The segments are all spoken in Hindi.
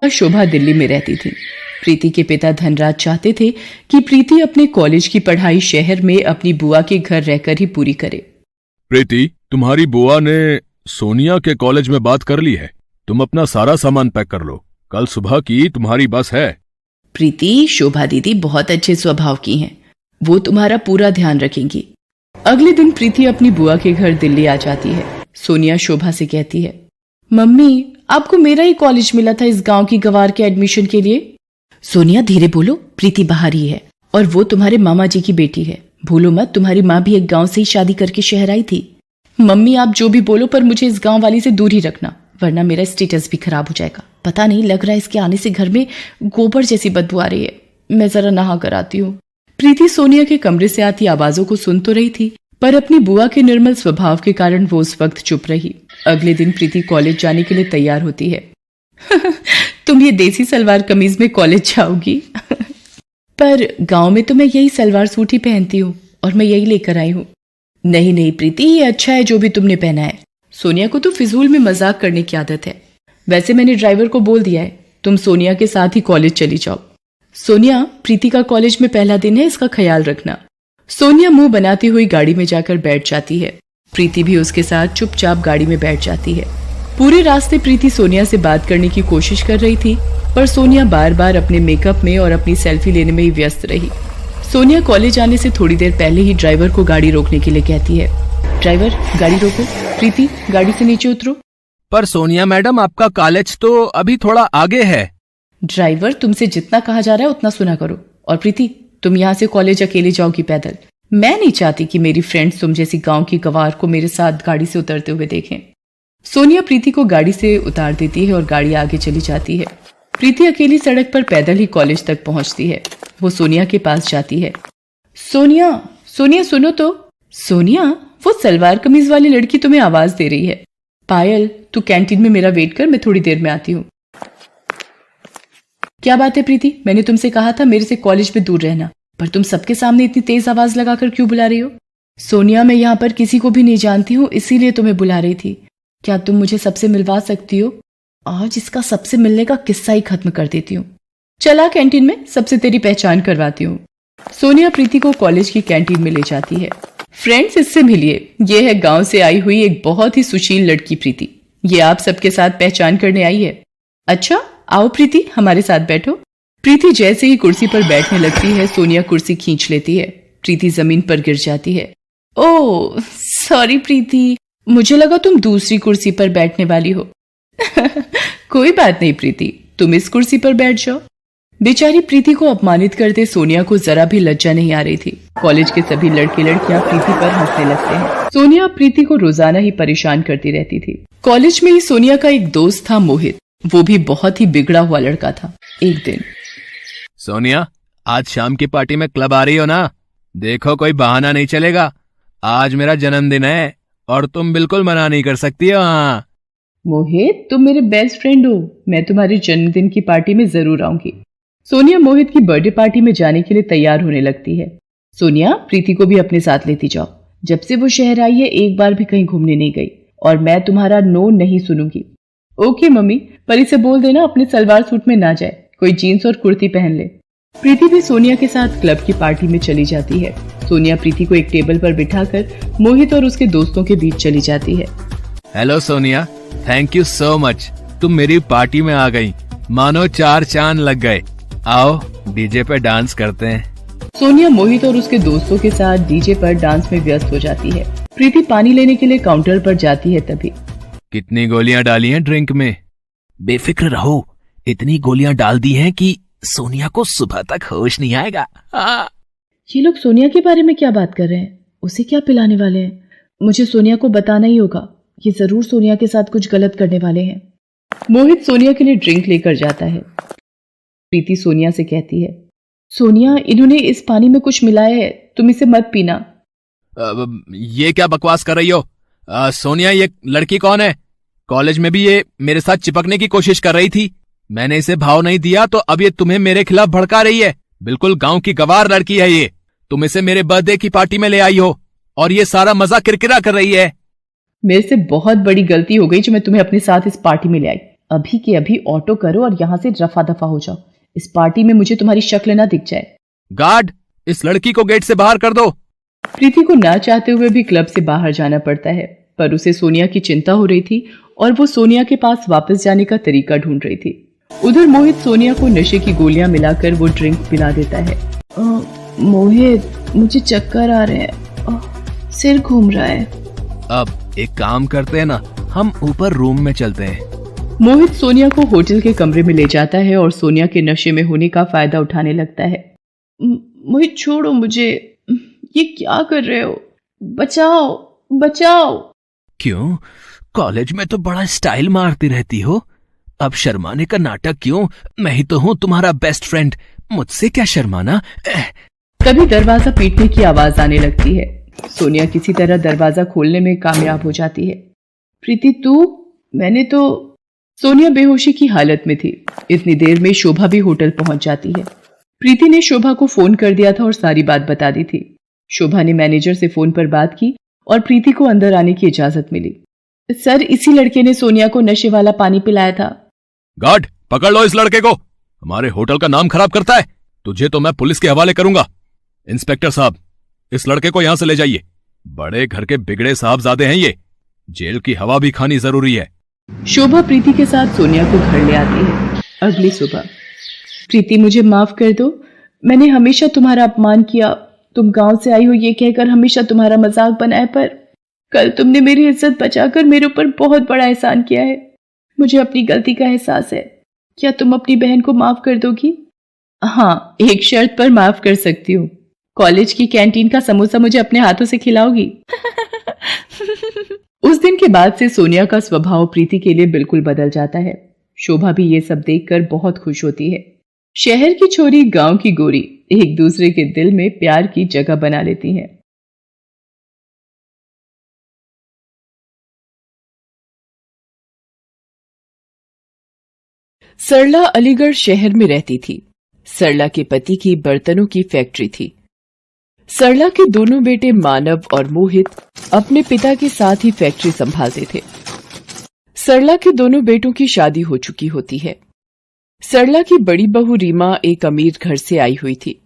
शोभा दिल्ली में रहती थी। प्रीति के पिता धनराज चाहते थे कि प्रीति अपने कॉलेज की पढ़ाई शहर में अपनी बुआ के घर रहकर ही पूरी करे। प्रीति, तुम्हारी बुआ ने सोनिया के कॉलेज में बात कर ली है। तुम अपना सारा सामान पैक कर लो, कल सुबह की तुम्हारी बस है। प्रीति, शोभा दीदी बहुत अच्छे स्वभाव की हैं, वो तुम्हारा पूरा ध्यान रखेंगी। अगले दिन प्रीति अपनी बुआ के घर दिल्ली आ जाती है। सोनिया शोभा से कहती है, मम्मी आपको मेरा ही कॉलेज मिला था इस गांव की गवार के एडमिशन के लिए। सोनिया धीरे बोलो, प्रीति बाहर ही है और वो तुम्हारे मामा जी की बेटी है। भूलो मत, तुम्हारी माँ भी एक गांव से ही शादी करके शहर आई थी। मम्मी आप जो भी बोलो, पर मुझे इस गांव वाली से दूर ही रखना, वरना मेरा स्टेटस भी खराब हो जाएगा। पता नहीं, लग रहा है इसके आने से घर में गोबर जैसी बदबू आ रही है। मैं जरा नहा कर आती हूँ। प्रीति सोनिया के कमरे से आती आवाजों को सुन तो रही थी, पर अपनी बुआ के निर्मल स्वभाव के कारण वो उस वक्त चुप रही। अगले दिन प्रीति कॉलेज जाने के लिए तैयार होती है। तुम ये देसी सलवार कमीज में कॉलेज जाओगी? पर गांव में तो मैं यही सलवार सूट ही पहनती हूँ और मैं यही लेकर आई हूँ। नहीं नहीं प्रीति, ये अच्छा है जो भी तुमने पहना है। सोनिया को तो फिजूल में मजाक करने की आदत है। वैसे मैंने ड्राइवर को बोल दिया है, तुम सोनिया के साथ ही कॉलेज चली जाओ। सोनिया, प्रीति का कॉलेज में पहला दिन है, इसका ख्याल रखना। सोनिया मुंह बनाती हुई गाड़ी में जाकर बैठ जाती है। प्रीति भी उसके साथ चुपचाप गाड़ी में बैठ जाती है। पूरे रास्ते प्रीति सोनिया से बात करने की कोशिश कर रही थी, पर सोनिया बार बार अपने मेकअप में और अपनी सेल्फी लेने में ही व्यस्त रही। सोनिया कॉलेज आने से थोड़ी देर पहले ही ड्राइवर को गाड़ी रोकने के लिए कहती है, ड्राइवर गाड़ी रोको, प्रीति गाड़ी से नीचे उतरो। पर सोनिया मैडम, आपका कॉलेज तो अभी थोड़ा आगे है। ड्राइवर, तुमसे जितना कहा जा रहा है उतना सुना करो। और प्रीति, तुम यहाँ से कॉलेज अकेले जाओगी पैदल। मैं नहीं चाहती कि मेरी फ्रेंड्स तुम जैसी गांव की गवार को मेरे साथ गाड़ी से उतरते हुए देखें। सोनिया प्रीति को गाड़ी से उतार देती है और गाड़ी आगे चली जाती है। प्रीति अकेली सड़क पर पैदल ही कॉलेज तक पहुंचती है। वो सोनिया के पास जाती है। सोनिया, सोनिया सुनो तो। सोनिया, वो सलवार कमीज वाली लड़की तुम्हें आवाज दे रही है। पायल, तू कैंटीन में मेरा वेट कर, मैं थोड़ी देर में आती हूँ। क्या बात है प्रीति, मैंने तुमसे कहा था मेरे से कॉलेज में दूर रहना, पर तुम सबके सामने इतनी तेज आवाज लगाकर क्यों बुला रही हो? सोनिया, मैं यहाँ पर किसी को भी नहीं जानती हूँ, इसीलिए तुम्हें बुला रही थी। क्या तुम मुझे सबसे मिलवा सकती हो? आज इसका सबसे मिलने का किस्सा ही खत्म कर देती हूँ। चला कैंटीन में, सबसे तेरी पहचान करवाती हूँ। सोनिया प्रीति को कॉलेज की कैंटीन में ले जाती है। फ्रेंड्स, इससे मिलिए, ये है गांव से आई हुई एक बहुत ही सुशील लड़की प्रीति। ये आप सबके साथ पहचान करने आई है। अच्छा, आओ प्रीति, हमारे साथ बैठो। प्रीति जैसे ही कुर्सी पर बैठने लगती है, सोनिया कुर्सी खींच लेती है। प्रीति जमीन पर गिर जाती है। ओह सॉरी प्रीति, मुझे लगा तुम दूसरी कुर्सी पर बैठने वाली हो। कोई बात नहीं प्रीति, तुम इस कुर्सी पर बैठ जाओ। बेचारी प्रीति को अपमानित करते सोनिया को जरा भी लज्जा नहीं आ रही थी। कॉलेज के सभी लड़के लड़कियां प्रीति पर हंसने लगते हैं। सोनिया प्रीति को रोजाना ही परेशान करती रहती थी। कॉलेज में ही सोनिया का एक दोस्त था मोहित, वो भी बहुत ही बिगड़ा हुआ लड़का था। एक दिन, सोनिया, आज शाम की पार्टी में क्लब आ रही हो ना? देखो कोई बहाना नहीं चलेगा, आज मेरा जन्मदिन है और तुम बिल्कुल मना नहीं कर सकती हो। हाँ मोहित, तुम मेरे बेस्ट फ्रेंड हो, मैं तुम्हारे जन्मदिन की पार्टी में जरूर आऊंगी। सोनिया मोहित की बर्थडे पार्टी में जाने के लिए तैयार होने लगती है। सोनिया, प्रीति को भी अपने साथ लेती जाओ। जब से वो शहर आई है एक बार भी कहीं घूमने नहीं गई और मैं तुम्हारा नो नहीं सुनूंगी। ओके मम्मी, पर इसे बोल देना अपने सलवार सूट में ना जाए, कोई जीन्स और कुर्ती पहन ले। प्रीति भी सोनिया के साथ क्लब की पार्टी में चली जाती है। सोनिया प्रीति को एक टेबल पर बिठाकर मोहित और उसके दोस्तों के बीच चली जाती है। Hello Sonia, thank you so much, तुम मेरी पार्टी में आ गई, मानो 4 चांद लग गए। आओ डीजे पे डांस करते हैं। सोनिया मोहित और उसके दोस्तों के साथ डीजे पर डांस में व्यस्त हो जाती है। प्रीति पानी लेने के लिए काउंटर पर जाती है। तभी, कितनी गोलियां डाली हैं ड्रिंक में? बेफिक्र रहो, इतनी गोलियां डाल दी हैं कि सोनिया को सुबह तक होश नहीं आएगा। ये लोग सोनिया के बारे में क्या बात कर रहे हैं? उसे क्या पिलाने वाले हैं? मुझे सोनिया को बताना ही होगा, ये जरूर सोनिया के साथ कुछ गलत करने वाले हैं। मोहित सोनिया के लिए ड्रिंक लेकर जाता है। प्रीति सोनिया से कहती है, सोनिया, इन्होंने इस पानी में कुछ मिलाया है, तुम इसे मत पीना। ये क्या बकवास कर रही हो? सोनिया, ये लड़की कौन है? कॉलेज में भी ये मेरे साथ चिपकने की कोशिश कर रही थी, मैंने इसे भाव नहीं दिया तो अब ये तुम्हें मेरे खिलाफ भड़का रही है। बिल्कुल गांव की गवार लड़की है ये। तुम इसे मेरे बर्थडे की पार्टी में ले आई हो और ये सारा मजा किरकिरा कर रही है। मेरे से बहुत बड़ी गलती हो गई जो मैं तुम्हें अपने साथ इस पार्टी में ले आई। अभी के अभी ऑटो करो और यहाँ से रफा दफा हो जाओ। इस पार्टी में मुझे तुम्हारी शक्ल ना दिख जाए। गार्ड, इस लड़की को गेट से बाहर कर दो। प्रीति को ना चाहते हुए भी क्लब से बाहर जाना पड़ता है, पर उसे सोनिया की चिंता हो रही थी और वो सोनिया के पास वापस जाने का तरीका ढूंढ रही थी। उधर मोहित सोनिया को नशे की गोलियां मिलाकर वो ड्रिंक पिला देता है। मोहित, मुझे चक्कर आ रहे हैं, सिर घूम रहा है। अब एक काम करते हैं ना, हम ऊपर रूम में चलते हैं। मोहित सोनिया को होटल के कमरे में ले जाता है और सोनिया के नशे में होने का फायदा उठाने लगता है। मोहित छोड़ो मुझे, ये क्या कर रहे हो? बचाओ बचाओ। क्यों? कॉलेज में तो बड़ा स्टाइल मारती रहती हो, अब शर्माने का नाटक क्यों? मैं ही तो हूँ तुम्हारा बेस्ट फ्रेंड, मुझसे क्या शर्माना। तभी दरवाजा पीटने की आवाज आने लगती है। सोनिया किसी तरह दरवाजा खोलने में कामयाब हो जाती है। प्रीति तू? मैंने तो। सोनिया बेहोशी की हालत में थी। इतनी देर में शोभा भी होटल पहुंच जाती है। प्रीति ने शोभा को फोन कर दिया था और सारी बात बता दी थी। शोभा ने मैनेजर से फोन पर बात की और प्रीति को अंदर आने की इजाजत मिली। सर, इसी लड़के ने सोनिया को नशे वाला पानी पिलाया था। गार्ड, पकड़ लो इस लड़के को, हमारे होटल का नाम खराब करता है। तुझे तो मैं पुलिस के हवाले करूंगा। इंस्पेक्टर साहब, इस लड़के को यहां से ले जाइए। बड़े घर के बिगड़े साहबजादे हैं ये, जेल की हवा भी खानी जरूरी है। शोभा प्रीति के साथ सोनिया को घर ले आती है। अगली सुबह। प्रीति, मुझे माफ कर दो, मैंने हमेशा तुम्हारा अपमान किया। तुम गांव से आई हो ये कहकर हमेशा तुम्हारा मजाक बनाए, पर कल तुमने मेरी इज्जत बचाकर मेरे ऊपर बहुत बड़ा एहसान किया है। मुझे अपनी गलती का एहसास है। क्या तुम अपनी बहन को माफ कर दोगी? हाँ, एक शर्त पर माफ कर सकती हूँ। कॉलेज की कैंटीन का समोसा मुझे अपने हाथों से खिलाओगी? उस दिन के बाद से सोनिया का स्वभाव प्रीति के लिए बिल्कुल बदल जाता है। शोभा भी ये सब देखकर बहुत खुश होती है। शहर की छोरी, गांव की गोरी एक दूसरे के दिल में प्यार की जगह बना लेती हैं। सरला अलीगढ़ शहर में रहती थी। सरला के पति की बर्तनों की फैक्ट्री थी। सरला के दोनों बेटे मानव और मोहित अपने पिता के साथ ही फैक्ट्री संभालते थे। सरला के दोनों बेटों की शादी हो चुकी होती है। सरला की बड़ी बहू रीमा एक अमीर घर से आई हुई थी।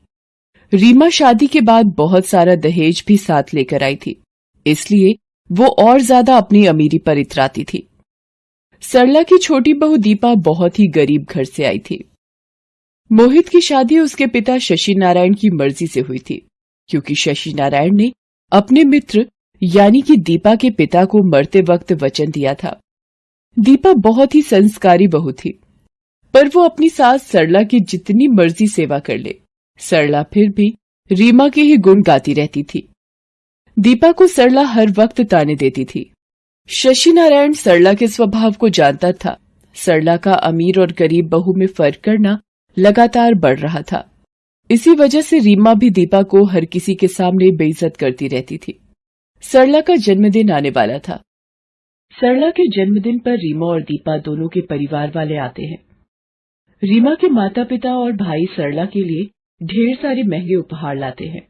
रीमा शादी के बाद बहुत सारा दहेज भी साथ लेकर आई थी, इसलिए वो और ज्यादा अपनी अमीरी पर इतराती थी। सरला की छोटी बहू दीपा बहुत ही गरीब घर से आई थी। मोहित की शादी उसके पिता शशि नारायण की मर्जी से हुई थी, क्योंकि शशि नारायण ने अपने मित्र यानी कि दीपा के पिता को मरते वक्त वचन दिया था। दीपा बहुत ही संस्कारी बहू थी, पर वो अपनी सास सरला की जितनी मर्जी सेवा कर ले, सरला फिर भी रीमा के ही गुण गाती रहती थी। दीपा को सरला हर वक्त ताने देती थी। शशि नारायण सरला के स्वभाव को जानता था। सरला का अमीर और गरीब बहू में फर्क करना लगातार बढ़ रहा था। इसी वजह से रीमा भी दीपा को हर किसी के सामने बेइज्जत करती रहती थी। सरला का जन्मदिन आने वाला था। सरला के जन्मदिन पर रीमा और दीपा दोनों के परिवार वाले आते हैं। रीमा के माता पिता और भाई सरला के लिए ढेर सारे महंगे उपहार लाते हैं।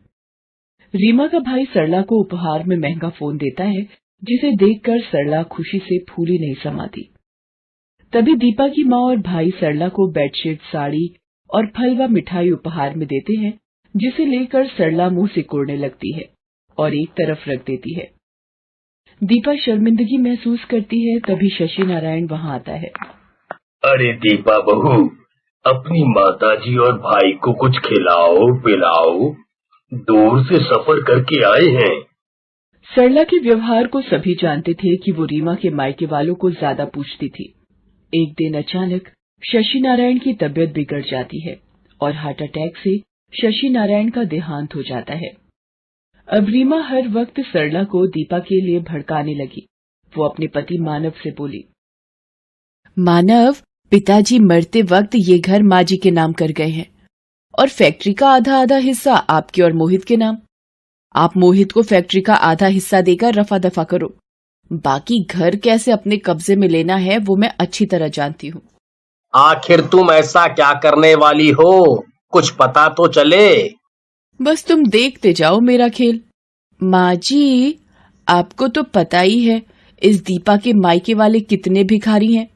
रीमा का भाई सरला को उपहार में महंगा फोन देता है, जिसे देखकर सरला खुशी से फूली नहीं समाती। तभी दीपा की माँ और भाई सरला को बेडशीट, साड़ी और फलवा मिठाई उपहार में देते हैं, जिसे लेकर सरला मुंह सिकोड़ने लगती है और एक तरफ रख देती है। दीपा शर्मिंदगी महसूस करती है। तभी शशि नारायण वहाँ आता है। अरे दीपा बहू, अपनी माताजी और भाई को कुछ खिलाओ पिलाओ, दूर से सफर करके आए हैं। सरला के व्यवहार को सभी जानते थे कि वो रीमा के मायके वालों को ज्यादा पूछती थी। एक दिन अचानक शशि नारायण की तबीयत बिगड़ जाती है और हार्ट अटैक से शशि नारायण का देहांत हो जाता है। अब रीमा हर वक्त सरला को दीपा के लिए भड़काने लगी। वो अपने पति मानव से बोली, मानव, पिताजी मरते वक्त ये घर माँ जी के नाम कर गए हैं और फैक्ट्री का आधा आधा हिस्सा आपके और मोहित के नाम। आप मोहित को फैक्ट्री का आधा हिस्सा देकर रफा दफा करो। बाकी घर कैसे अपने कब्जे में लेना है वो मैं अच्छी तरह जानती हूँ। आखिर तुम ऐसा क्या करने वाली हो, कुछ पता तो चले। बस तुम देखते जाओ मेरा खेल। माँ जी, आपको तो पता ही है, इस दीपा के मायके वाले कितने भिखारी हैं।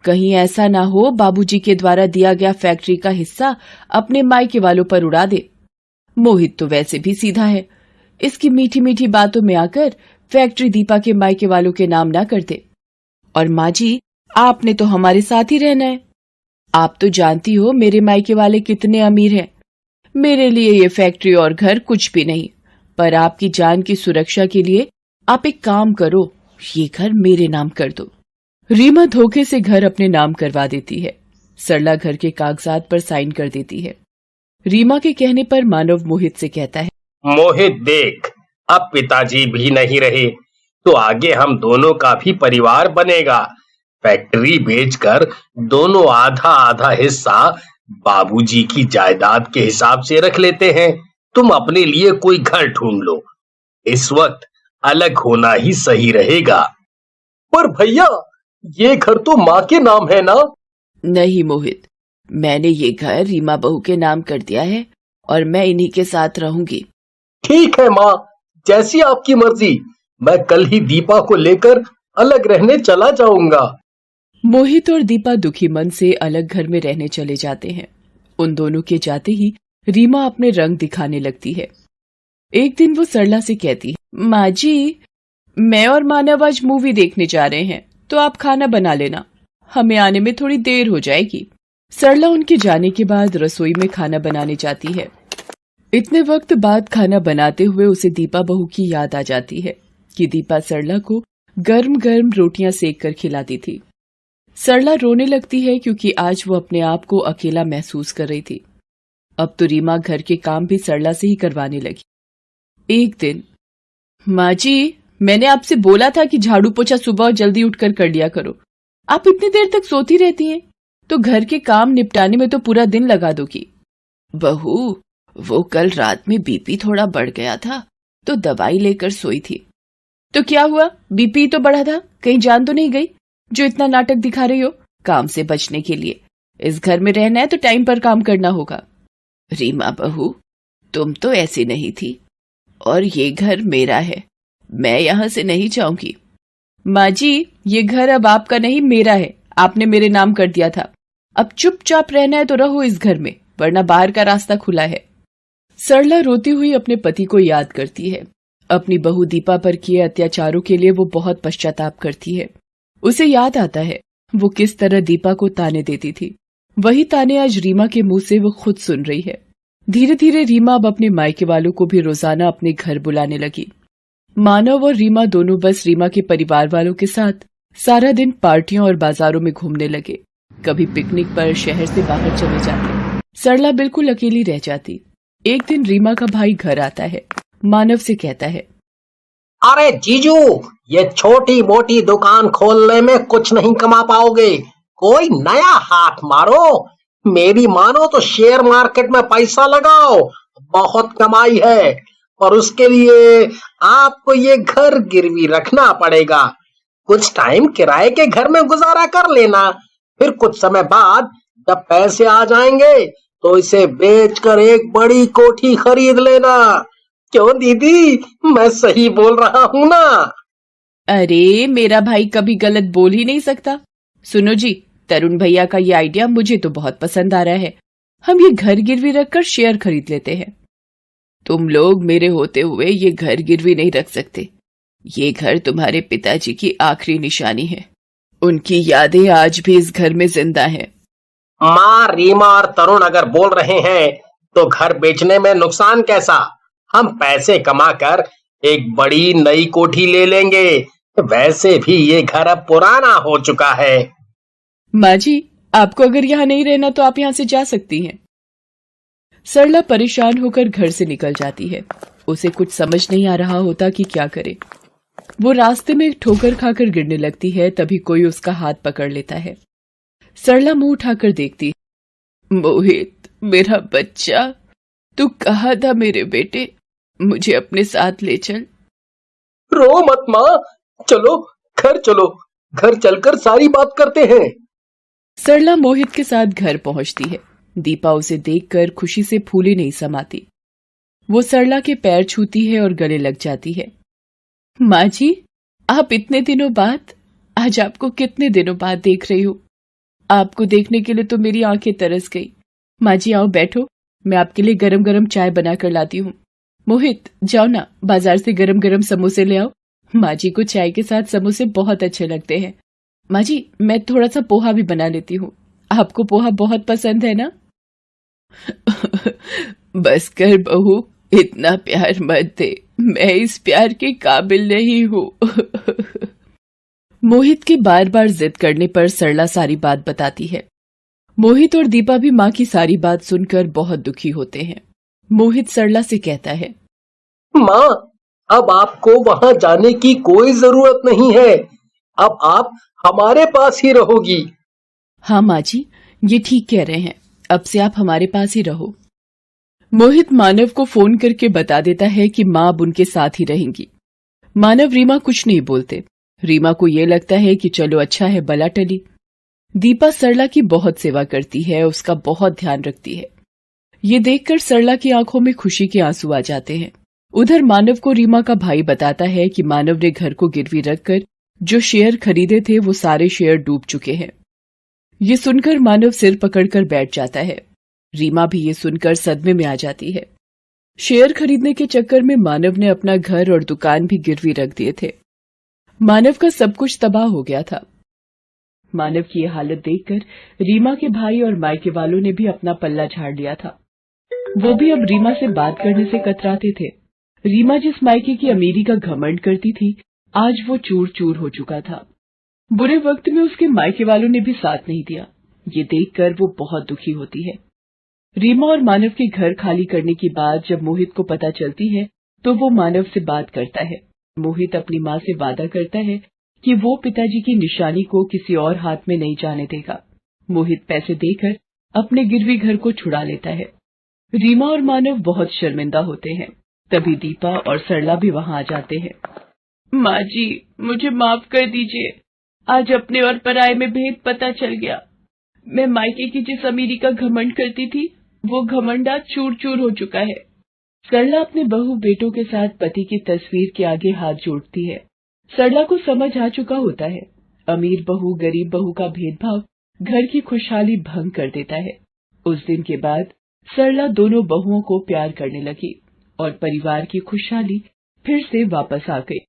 कहीं ऐसा ना हो बाबूजी के द्वारा दिया गया फैक्ट्री का हिस्सा अपने मायके वालों पर उड़ा दे। मोहित तो वैसे भी सीधा है, इसकी मीठी मीठी बातों में आकर फैक्ट्री दीपा के मायके वालों के नाम ना कर दे। और माँ जी, आपने तो हमारे साथ ही रहना है। आप तो जानती हो मेरे मायके वाले कितने अमीर हैं। मेरे लिए ये फैक्ट्री और घर कुछ भी नहीं, पर आपकी जान की सुरक्षा के लिए आप एक काम करो, ये घर मेरे नाम कर दो। रीमा धोखे से घर अपने नाम करवा देती है। सरला घर के कागजात पर साइन कर देती है। रीमा के कहने पर मानव मोहित से कहता है, मोहित देख, अब पिताजी भी नहीं रहे तो आगे हम दोनों का भी परिवार बनेगा। फैक्ट्री बेचकर दोनों आधा आधा हिस्सा बाबूजी की जायदाद के हिसाब से रख लेते हैं। तुम अपने लिए कोई घर ढूंढ लो, इस वक्त अलग होना ही सही रहेगा। पर भैया, ये घर तो माँ के नाम है ना? नहीं मोहित, मैंने ये घर रीमा बहू के नाम कर दिया है और मैं इन्हीं के साथ रहूंगी। ठीक है माँ, जैसी आपकी मर्जी। मैं कल ही दीपा को लेकर अलग रहने चला जाऊंगा। मोहित और दीपा दुखी मन से अलग घर में रहने चले जाते हैं। उन दोनों के जाते ही रीमा अपने रंग दिखाने लगती है। एक दिन वो सरला से कहती है, माँ जी, मैं और मानव आज मूवी देखने जा रहे हैं, तो आप खाना बना लेना, हमें आने में थोड़ी देर हो जाएगी। सरला उनके जाने के बाद रसोई में खाना बनाने जाती है। इतने वक्त बाद खाना बनाते हुए उसे दीपा बहू की याद आ जाती है कि दीपा सरला को गर्म गर्म रोटियां सेक कर खिलाती थी। सरला रोने लगती है क्योंकि आज वो अपने आप को अकेला महसूस कर रही थी। अब तो रीमा घर के काम भी सरला से ही करवाने लगी। एक दिन, माँ जी, मैंने आपसे बोला था कि झाड़ू पोछा सुबह जल्दी उठकर कर लिया करो। आप इतनी देर तक सोती रहती हैं, तो घर के काम निपटाने में तो पूरा दिन लगा दोगी। बहू, वो कल रात में बीपी थोड़ा बढ़ गया था, तो दवाई लेकर सोई थी। तो क्या हुआ? बीपी तो बढ़ा था, कहीं जान तो नहीं गई जो इतना नाटक दिखा रही हो? काम से बचने के लिए इस घर में रहना है तो टाइम पर काम करना होगा। रीमा बहू, तुम तो ऐसी नहीं थी, और ये घर मेरा है, मैं यहाँ से नहीं जाऊंगी। माँ जी, ये घर अब आपका नहीं मेरा है, आपने मेरे नाम कर दिया था। अब चुपचाप रहना है तो रहो इस घर में, वरना बाहर का रास्ता खुला है। सरला रोती हुई अपने पति को याद करती है। अपनी बहू दीपा पर किए अत्याचारों के लिए वो बहुत पश्चाताप करती है। उसे याद आता है वो किस तरह दीपा को ताने देती थी। वही ताने आज रीमा के मुंह से वो खुद सुन रही है। धीरे धीरे रीमा अब अपने मायके वालों को भी रोजाना अपने घर बुलाने लगी। मानव और रीमा दोनों बस रीमा के परिवार वालों के साथ सारा दिन पार्टियों और बाजारों में घूमने लगे। कभी पिकनिक पर शहर से बाहर चले जाते। सरला बिल्कुल अकेली रह जाती। एक दिन रीमा का भाई घर आता है। मानव से कहता है, अरे जीजू, ये छोटी मोटी दुकान खोलने में कुछ नहीं कमा पाओगे, कोई नया हाथ मारो। मेरी मानो तो शेयर मार्केट में पैसा लगाओ, बहुत कमाई है। और उसके लिए आपको ये घर गिरवी रखना पड़ेगा। कुछ टाइम किराए के घर में गुजारा कर लेना, फिर कुछ समय बाद जब पैसे आ जाएंगे तो इसे बेचकर एक बड़ी कोठी खरीद लेना। क्यों दीदी, मैं सही बोल रहा हूँ ना? अरे, मेरा भाई कभी गलत बोल ही नहीं सकता। सुनो जी, तरुण भैया का ये आइडिया मुझे तो बहुत पसंद आ रहा है। हम ये घर गिरवी रखकर शेयर खरीद लेते हैं। तुम लोग मेरे होते हुए ये घर गिरवी नहीं रख सकते। ये घर तुम्हारे पिताजी की आखिरी निशानी है। उनकी यादें आज भी इस घर में जिंदा हैं। माँ, रीमा और तरुण अगर बोल रहे हैं तो घर बेचने में नुकसान कैसा? हम पैसे कमाकर एक बड़ी नई कोठी ले लेंगे। वैसे भी ये घर अब पुराना हो चुका है। माँ जी, आपको अगर यहाँ नहीं रहना तो आप यहाँ से जा सकती हैं। सरला परेशान होकर घर से निकल जाती है। उसे कुछ समझ नहीं आ रहा होता कि क्या करे। वो रास्ते में ठोकर खाकर गिरने लगती है, तभी कोई उसका हाथ पकड़ लेता है। सरला मुंह उठाकर देखती है। मोहित, मेरा बच्चा, तू कहाँ था मेरे बेटे? मुझे अपने साथ ले चल। रो मत माँ, चलो घर चलो, घर चलकर सारी बात करते हैं। सरला मोहित के साथ घर पहुंचती है। दीपा उसे देखकर खुशी से फूले नहीं समाती। वो सरला के पैर छूती है और गले लग जाती है। माँ जी, आप इतने दिनों बाद, आज आपको कितने दिनों बाद देख रही हूँ। आपको देखने के लिए तो मेरी आंखें तरस गई। माँ जी आओ बैठो, मैं आपके लिए गरम गरम चाय बना कर लाती हूँ। मोहित जाओ ना, बाजार से गरम गरम समोसे ले आओ। माँ जी को चाय के साथ समोसे बहुत अच्छे लगते हैं। माँ जी मैं थोड़ा सा पोहा भी बना लेती हूँ, आपको पोहा बहुत पसंद है ना? बस कर बहू, इतना प्यार मत दे, मैं इस प्यार के काबिल नहीं हूँ। मोहित के बार बार जिद करने पर सरला सारी बात बताती है। मोहित और दीपा भी माँ की सारी बात सुनकर बहुत दुखी होते हैं। मोहित सरला से कहता है, माँ, अब आपको वहां जाने की कोई जरूरत नहीं है। अब आप हमारे पास ही रहोगी। हाँ माँ जी, ये ठीक कह रहे हैं, अब से आप हमारे पास ही रहो। मोहित मानव को फोन करके बता देता है कि माँ अब उनके साथ ही रहेंगी। मानव रीमा कुछ नहीं बोलते। रीमा को ये लगता है कि चलो अच्छा है, बला टली। दीपा सरला की बहुत सेवा करती है, उसका बहुत ध्यान रखती है। ये देखकर सरला की आंखों में खुशी के आंसू आ जाते हैं। उधर मानव को रीमा का भाई बताता है कि मानव ने घर को गिरवी रखकर जो शेयर खरीदे थे वो सारे शेयर डूब चुके हैं। ये सुनकर मानव सिर पकड़कर बैठ जाता है। रीमा भी ये सुनकर सदमे में आ जाती है। शेयर खरीदने के चक्कर में मानव ने अपना घर और दुकान भी गिरवी रख दिए थे। मानव का सब कुछ तबाह हो गया था। मानव की यह हालत देखकर रीमा के भाई और मायके वालों ने भी अपना पल्ला झाड़ लिया था। वो भी अब रीमा से बात करने से कतराते थे। रीमा जिस मायके की अमीरी का घमंड करती थी, आज वो चूर चूर हो चुका था। बुरे वक्त में उसके मायके वालों ने भी साथ नहीं दिया। ये देखकर वो बहुत दुखी होती है। रीमा और मानव के घर खाली करने की बात जब मोहित को पता चलती है तो वो मानव से बात करता है। मोहित अपनी माँ से वादा करता है कि वो पिताजी की निशानी को किसी और हाथ में नहीं जाने देगा। मोहित पैसे देकर अपने गिरवी घर को छुड़ा लेता है। रीमा और मानव बहुत शर्मिंदा होते हैं। तभी दीपा और सरला भी वहां आ जाते हैं। माँ जी मुझे माफ कर दीजिए, आज अपने और पराये में भेद पता चल गया। मैं मायके की जिस अमीरी का घमंड करती थी वो घमंड आज चूर चूर हो चुका है। सरला अपने बहू बेटों के साथ पति की तस्वीर के आगे हाथ जोड़ती है। सरला को समझ आ चुका होता है, अमीर बहू गरीब बहू का भेदभाव घर की खुशहाली भंग कर देता है। उस दिन के बाद सरला दोनों बहुओं को प्यार करने लगी और परिवार की खुशहाली फिर से वापस आ गई।